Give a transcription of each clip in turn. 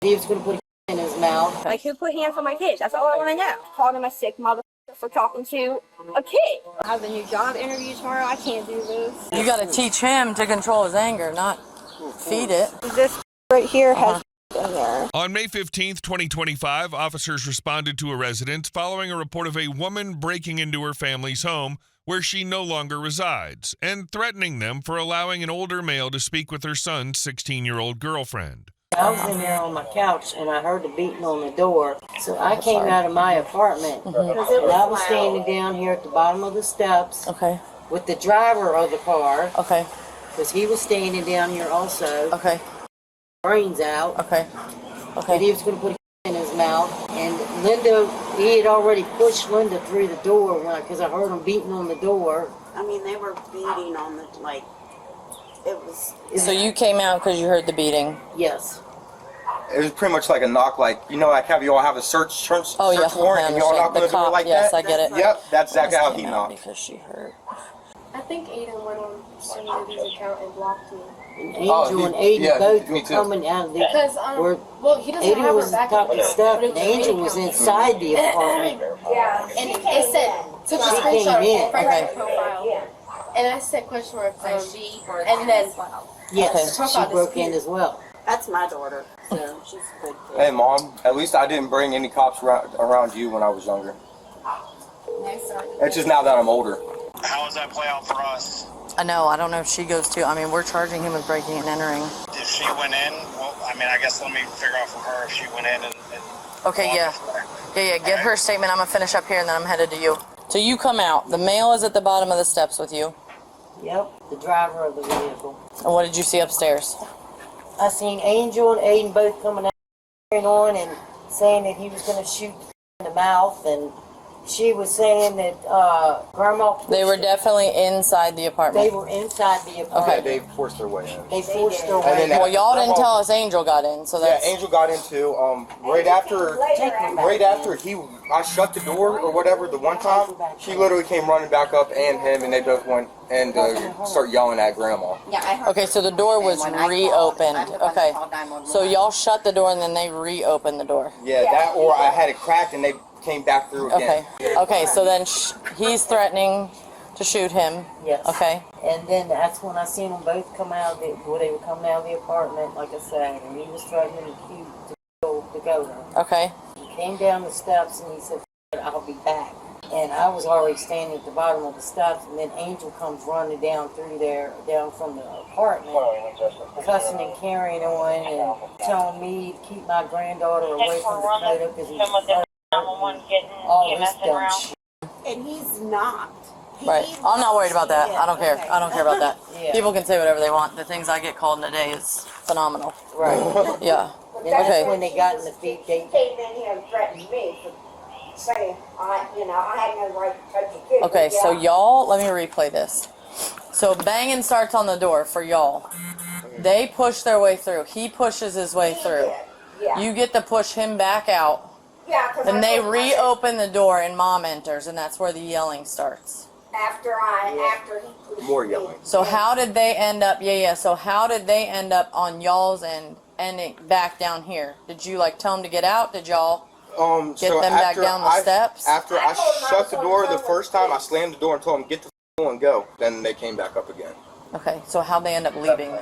He was going to put a in his mouth. Like, who put hands on my kids? That's all I want to know. Called him a sick motherfucker for talking to a kid. I have a new job interview tomorrow. I can't do this. You got to teach him to control his anger, not feed it. This right here has in there. On May 15th, 2025, officers responded to a residence following a report of a woman breaking into her family's home where she no longer resides and threatening them for allowing an older male to speak with her son's 16-year-old girlfriend. I was in there on my couch and I heard the beating on the door. So I came out of my apartment and I was standing down here at the bottom of the steps with the driver of the car. Because he was standing down here also. Brains out. And he was going to put a in his mouth. And Linda, he had already pushed Linda through the door because I heard him beating on the door. I mean, they were beating on the, like, it was... So you came out because you heard the beating? Yes. It was pretty much like a knock, like, you know, like have you all have a search warrant and you all knock on the door like yes, that? I get it. Yep, that's exactly how he knocked. Because she hurt. I think Aiden went on somebody's account and blocked me. And Angel and Aiden both were coming out of the... Because, well, he doesn't Aiden have was her back talking stuff and Angel was inside the apartment. And it said, took a She screenshot came in. of her profile. And I said question mark, and then... Yes, she broke in as well. That's my daughter, so she's a good kid. Hey, Mom, at least I didn't bring any cops around you when I was younger. It's just now that I'm older. How does that play out for us? I know. I don't know if she goes too. I mean, we're charging him with breaking and entering. If she went in, well, I mean, I guess let me figure out from her if she went in and Okay, yeah. Get her statement. I'm going to finish up here, and then I'm headed to you. So you come out. The male is at the bottom of the steps with you. Yep, the driver of the vehicle. And what did you see upstairs? I seen Angel and Aiden both coming out and saying that he was going to shoot in the mouth, and she was saying that Grandma... They were definitely inside the apartment. They were inside the apartment. They forced their way in. They forced their way in. Well, y'all didn't tell us Angel got in, so that's... Yeah, Angel got in too. Right after I shut the door or whatever the one time, she literally came running back up and him, and they both went and start yelling at Grandma. Okay, so the door was reopened. Okay, so y'all shut the door and then they reopened the door. Yeah, that or I had it cracked and they came back through again. Okay, so then he's threatening to shoot him. Yes. Okay. And then that's when I seen them both come out, they were coming out of the apartment, like I said, and he was threatening to kill Dakota. Okay. He came down the steps and he said, I'll be back. And I was already standing at the bottom of the steps, and then Angel comes running down through there, down from the apartment, cussing and carrying on and telling me to keep my granddaughter away from Dakota because he's all this dumb shit. And he's not. Right. I'm not worried about that. I don't care. Okay. I don't care about that. Yeah. People can say whatever they want. The things I get called in a day is phenomenal. Right. Yeah. And that's Okay. when they got in the feet. They came in here and threatened me for saying I had no right to touch a kid. Okay, so y'all, let me replay this. So banging starts on the door for y'all. They push their way through. He pushes his way through. Yeah. You get to push him back out. Yeah, 'cause And I they told- reopen the door and Mom enters, and that's where the yelling starts. after he pushed More me. yelling. So how did they end up, so how did they end up on y'all's end and it back down here? Did you like tell them to get out? Did y'all get so them back after down the steps? After I shut the door the first time, I slammed the door and told them get the f*** and go. Then they came back up again. Okay, so how'd they end up leaving?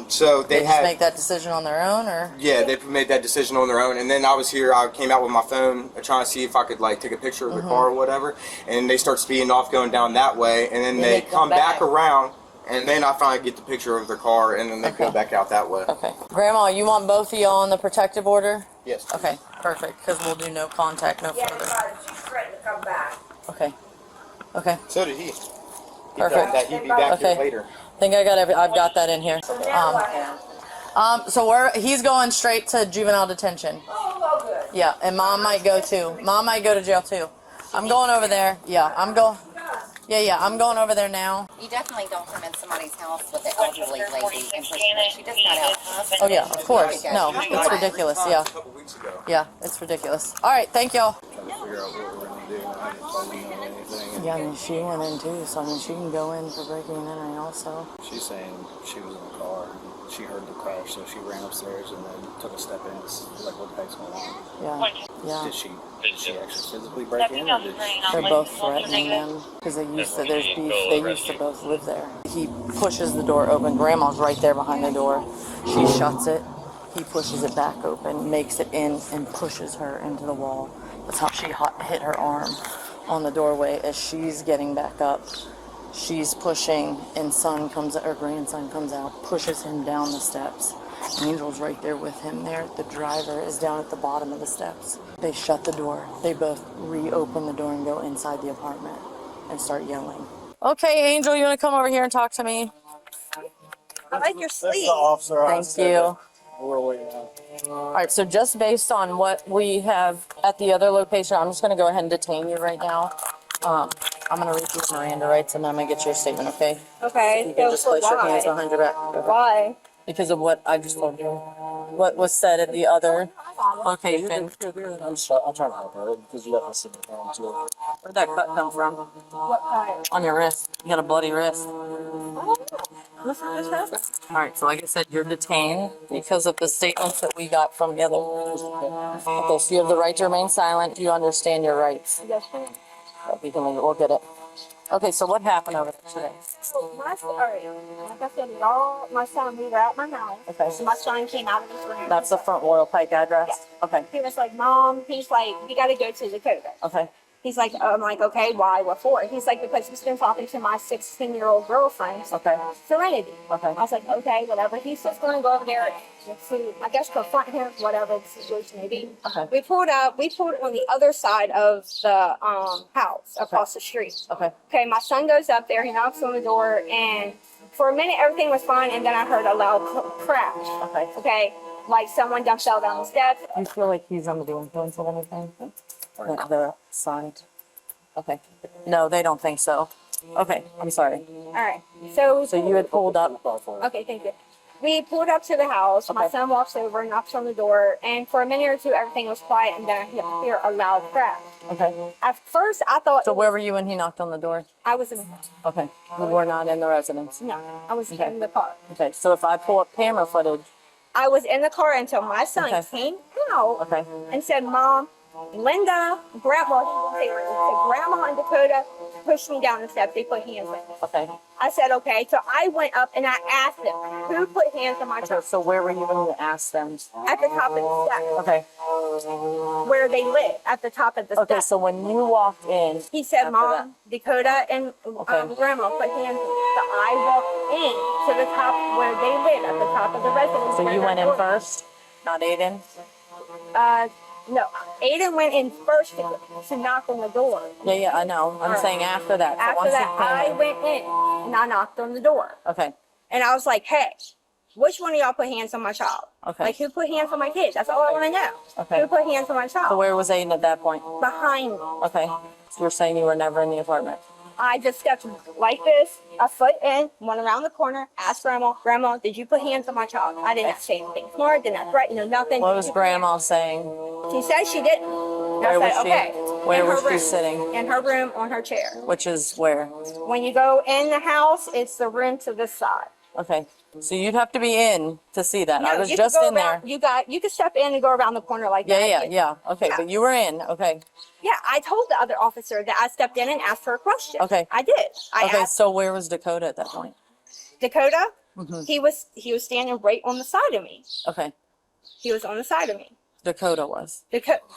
So They just make that decision on their own, or? Yeah, they made that decision on their own, and then I was here. I came out with my phone, trying to see if I could like take a picture of the car or whatever. And they start speeding off, going down that way, and then they come back around, and then I finally get the picture of their car, and then they go back out that way. Okay, Grandma, you want both of y'all on the protective order? Yes. Okay, perfect. Because we'll do no contact, no Yeah, further. she's threatened to come back. Okay. Okay. So did he. He Perfect. thought that he'd be back here Okay. later. I think I've got that in here. So he's going straight to juvenile detention. Oh, good. Yeah, and Mom might go too. Mom might go to jail too. I'm going over there. Yeah, I'm going over there now. You definitely don't come in somebody's house with an elderly lady and push her. She does not out. Oh yeah, of course. No, it's ridiculous. Yeah. A couple weeks ago. Yeah, it's ridiculous. All right, thank y'all. Yeah, I mean, she went in too, so I mean, she can go in for breaking and entering also. She's saying she was in the car. she heard the crash, so she ran upstairs and then took a step in to see, like, what the heck's going on. Yeah. Did she actually physically break in, or did she? They're both threatening them because there's beef. They used to both live there. He pushes the door open. Grandma's right there behind the door. She shuts it. He pushes it back open, makes it in, and pushes her into the wall. That's how she hit her arm on the doorway as she's getting back up. She's pushing, and grandson comes out, pushes him down the steps. Angel's right there with him there. The driver is down at the bottom of the steps. They shut the door. They both reopen the door and go inside the apartment and start yelling. Okay, Angel, you want to come over here and talk to me? I like your sleeve. Thank you. All right, so just based on what we have at the other location, I'm just going to go ahead and detain you right now. I'm going to read you some Miranda rights, and then I'm going to get your statement, okay? Okay. You can just place your hands behind your back. Why? Because of what I just told you. What was said at the other location. I'm trying to help her because you have to sit down too. Where'd that cut come from? What kind? On your wrist. You got a bloody wrist. Listen, this happened. All right, so like I said, you're detained because of the statements that we got from the other. Okay, so you have the right to remain silent. You understand your rights. Yes, sir. We'll get it. Okay, so what happened over there today? So my story, like I said, my son, we were at my house. Okay. So my son came out of his room. That's the front Royal Pike address? Yeah. Okay. He was like, Mom, he's like, we got to go to Dakota. Okay. He's like, I'm like, okay, why? What for? He's like, because he's been talking to my 16-year-old girlfriend, Okay. Serenity. Okay. I was like, okay, whatever. He's just going to go over there to, I guess, confront him, whatever the situation may be. Okay. We pulled on the other side of the house, across the street. Okay. Okay, my son goes up there, he knocks on the door, and for a minute everything was fine, and then I heard a loud crash. Okay. Okay, like someone fell down the steps. Do you feel like he's under the influence of anything? The son? Okay. No, they don't think so. Okay, I'm sorry. All right. So you had pulled up. Okay, thank you. We pulled up to the house. My son walks over, knocks on the door, and for a minute or two, everything was quiet, and then I hear a loud crash. Okay. At first, I thought. So where were you when he knocked on the door? I was in the house. Okay. We were not in the residence. No, I was in the car. Okay, so if I pull up camera footage. I was in the car until my son came out and said, Mom, Linda, Grandma, Grandma and Dakota pushed me down the steps. They put hands on me. Okay. I said, okay. So I went up and I asked them, who put hands on my child? Okay, so where were you when you asked them? At the top of the steps. Okay. Where they live, at the top of the steps. Okay, so when you walked in. He said, Mom, Dakota and Grandma put hands on me. So I walked in to the top where they live, at the top of the residence. So you went in first, not Aiden? No, Aiden went in first to knock on the door. Yeah, I know. I'm saying after that. After that, I went in and I knocked on the door. Okay. And I was like, hey, which one of y'all put hands on my child? Okay. Like, who put hands on my kids? That's all I want to know. Okay. Who put hands on my child? So where was Aiden at that point? Behind me. Okay. So you're saying you were never in the apartment? I just stepped like this, a foot in, went around the corner, asked Grandma, did you put hands on my child? I didn't say anything smart, didn't threaten, no nothing. What was Grandma saying? She said she didn't. Where was she? Okay. Where was she sitting? In her room, on her chair. Which is where? When you go in the house, it's the room to this side. Okay. So you'd have to be in to see that. No, I was you just can go in around, there. You can step in and go around the corner like that. Yeah. Okay, but you were in. Okay. Yeah, I told the other officer that I stepped in and asked her a question. Okay. I did. I asked so where was Dakota at that point? Dakota. Mm-hmm. He was standing right on the side of me. Okay. He was on the side of me. Dakota was.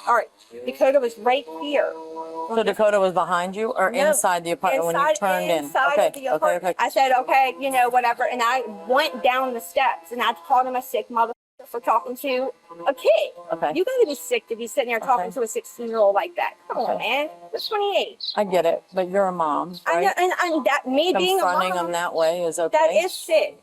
All right. Dakota was right here. So Dakota was behind you or inside the apartment when you turned in? Okay. I said, okay, whatever. And I went down the steps and I called him a sick mother for talking to a kid. Okay. You gotta be sick to be sitting there talking to a 16-year-old like that. Come on, man. You're 28. I get it, but you're a mom, right? I know, and that me being a mom. Confronting them that way is okay. That is sick.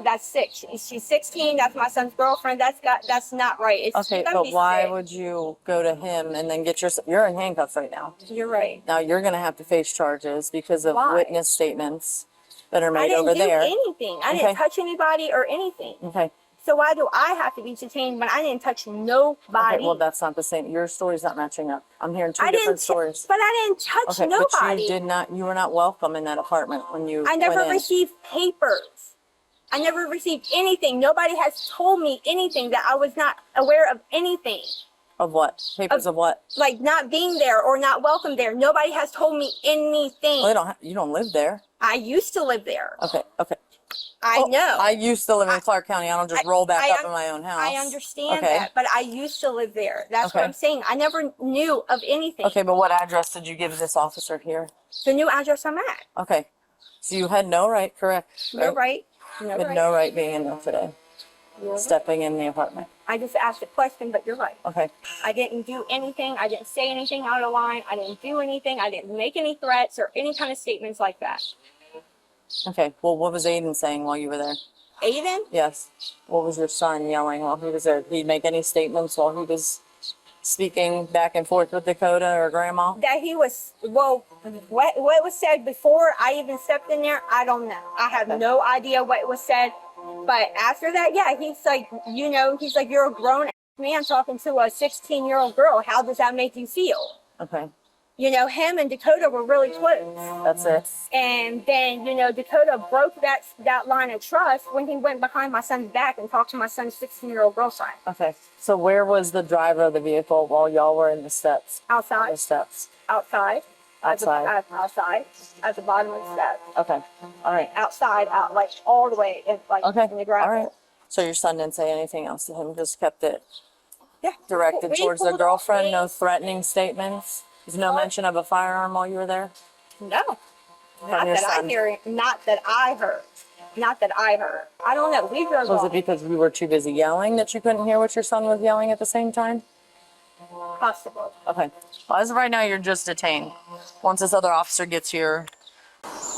That's sick. She's 16. That's my son's girlfriend. That's not right. Okay, but why would you go to him and then you're in handcuffs right now. You're right. Now you're going to have to face charges because of witness statements that are made over I didn't there. do anything. I didn't touch anybody or anything. Okay. So why do I have to be detained when I didn't touch nobody? Okay, well, that's not the same. Your story's not matching up. I'm hearing two different stories. But I didn't touch nobody. But you were not welcome in that apartment when you I never went in. received papers. I never received anything. Nobody has told me anything that I was not aware of anything. Of what? Papers of what? Like not being there or not welcome there. Nobody has told me anything. Well, you don't live there. I used to live there. Okay. I know. I used to live in Clark County. I don't just roll back up in my own house. I understand that, but I used to live there. That's what I'm saying. I never knew of anything. Okay, but what address did you give this officer here? The new address I'm at. Okay. So you had no right, correct? No right. You had no right being in there today. Stepping in the apartment. I just asked a question, but you're right. Okay. I didn't do anything. I didn't say anything out of line. I didn't do anything. I didn't make any threats or any kind of statements like that. Okay. Well, what was Aiden saying while you were there? Aiden? Yes. What was your son yelling while he was there? Did he make any statements while he was speaking back and forth with Dakota or Grandma? That he was, well, what was said before I even stepped in there, I don't know. I have no idea what was said. But after that, yeah, he's like, he's like, you're a grown man talking to a 16-year-old girl. How does that make you feel? Okay. Him and Dakota were really close. That's it. And then, Dakota broke that line of trust when he went behind my son's back and talked to my son's 16-year-old girlfriend. Okay. So where was the driver of the vehicle while y'all were in the steps? Outside. The steps. Outside. Outside. Outside. At the bottom of the steps. Okay. All right. Outside, like all the way, in the gravel. All right. So your son didn't say anything else to him, just kept it Yeah. directed towards the girlfriend, no threatening statements? There's no mention of a firearm while you were there? No. Not that I hear. Not that I heard. Not that I heard. I don't know. We drove Was it because we were too busy yelling that you couldn't hear what your son was yelling at the same time? Possible. Okay. Well, as of right now, you're just detained. Once this other officer gets here,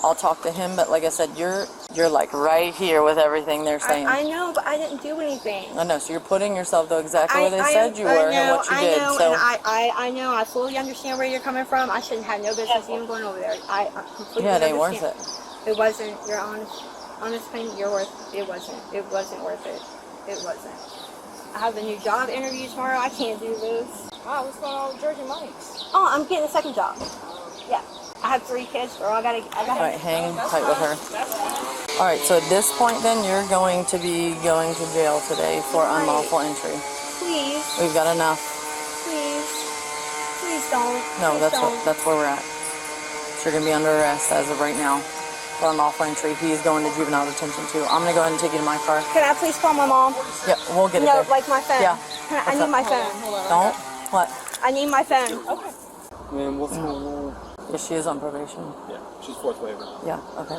I'll talk to him. But like I said, you're like right here with everything they're saying. I know, but I didn't do anything. I know. So you're putting yourself though exactly where they said you were and what you did. So I know. I fully understand where you're coming from. I shouldn't have no business even going over there. I completely it ain't understand. worth it. It wasn't. Your honest opinion. It wasn't. It wasn't worth it. It wasn't. I have a new job interview tomorrow. I can't do this. Wow, what's going on with Georgia Mike's? Oh, I'm getting a second job. Yeah. I have 3 kids, girl. I gotta. All right, hang tight with her. All right, so at this point, then you're going to be going to jail today for unlawful entry. Please. We've got enough. Please don't. No, that's where we're at. So you're gonna be under arrest as of right now for unlawful entry. He's going to juvenile detention too. I'm gonna go ahead and take you to my car. Can I please call my mom? Yeah, we'll get it there. No, like my phone. Yeah. I need my phone. Don't. What? I need my phone. Okay. Man, what's going on? Yeah, she is on probation. Yeah, she's fourth waiver. Yeah, okay.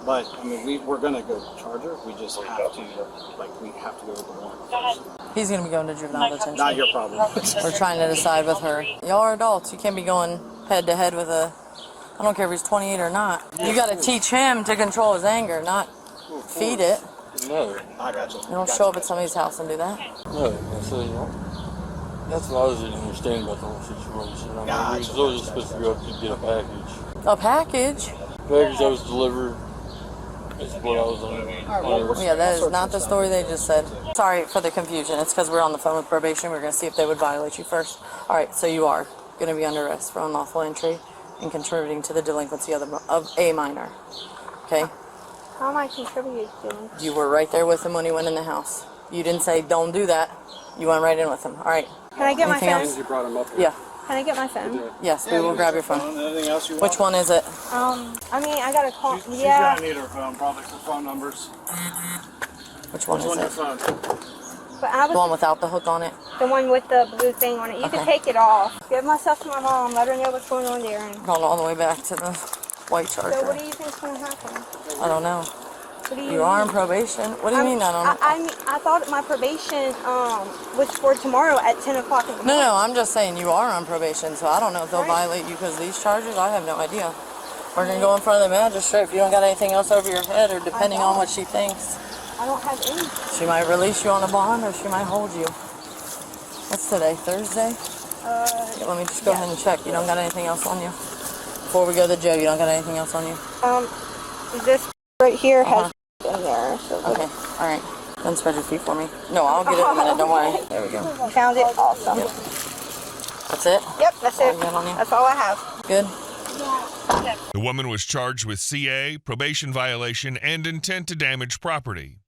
But, I mean, we're going to go charge her. We just have to, we have to go with the warrant first. He's going to be going to juvenile detention. Not your problem. We're trying to decide with her. Y'all are adults. You can't be going head to head with I don't care if he's 28 or not. You got to teach him to control his anger, not feed it. No. I got you. You don't show up at somebody's house and do that. No, that's what I was didn't understand about the whole situation. I mean, we was just supposed to go up to get a package. A package? Package that was delivered is what I was on. Yeah, that is not the story they just said. Sorry for the confusion. It's because we're on the phone with probation. We're going to see if they would violate you first. All right, so you are going to be under arrest for unlawful entry and contributing to the delinquency of a minor. Okay? How am I contributing to him? You were right there with him when he went in the house. You didn't say, don't do that. You went right in with him. All right. Can I get Anything my phone? else? You brought him up here. Yeah. Can I get my phone? Yes, we will grab your phone. Anything else you want? Which one is it? I mean, I gotta call. She's gonna need her phone, probably for phone numbers. Which one is your it? phone? But I was The one without the hook on it? the one with the blue thing on it. You can take it off. Give my stuff to my mom. Let her know what's going on there. And Gone all the way back to the white charger. so, what do you think's gonna happen? I don't know. What do You are on probation. What do you mean? I don't know. I thought my probation was for tomorrow at 10 o'clock in the morning. No, I'm just saying you are on probation, so I don't know if they'll violate you because these charges. I have no idea. We're gonna go in front of the magistrate if you don't got anything else over your head, or depending on what she thinks. I don't have any. She might release you on a bond, or she might hold you. What's today? Thursday? Yeah, let me just go ahead and check. You don't got anything else on you? Before we go to the jail, you don't got anything else on you? This right here has in there. So okay, all right. Then spread your feet for me. No, I'll get it in a minute. Don't worry. There we go. Found it. Awesome. Yep. That's it? Yep, that's it. Good on you? That's all I have. Good? The woman was charged with CA, probation violation, and intent to damage property.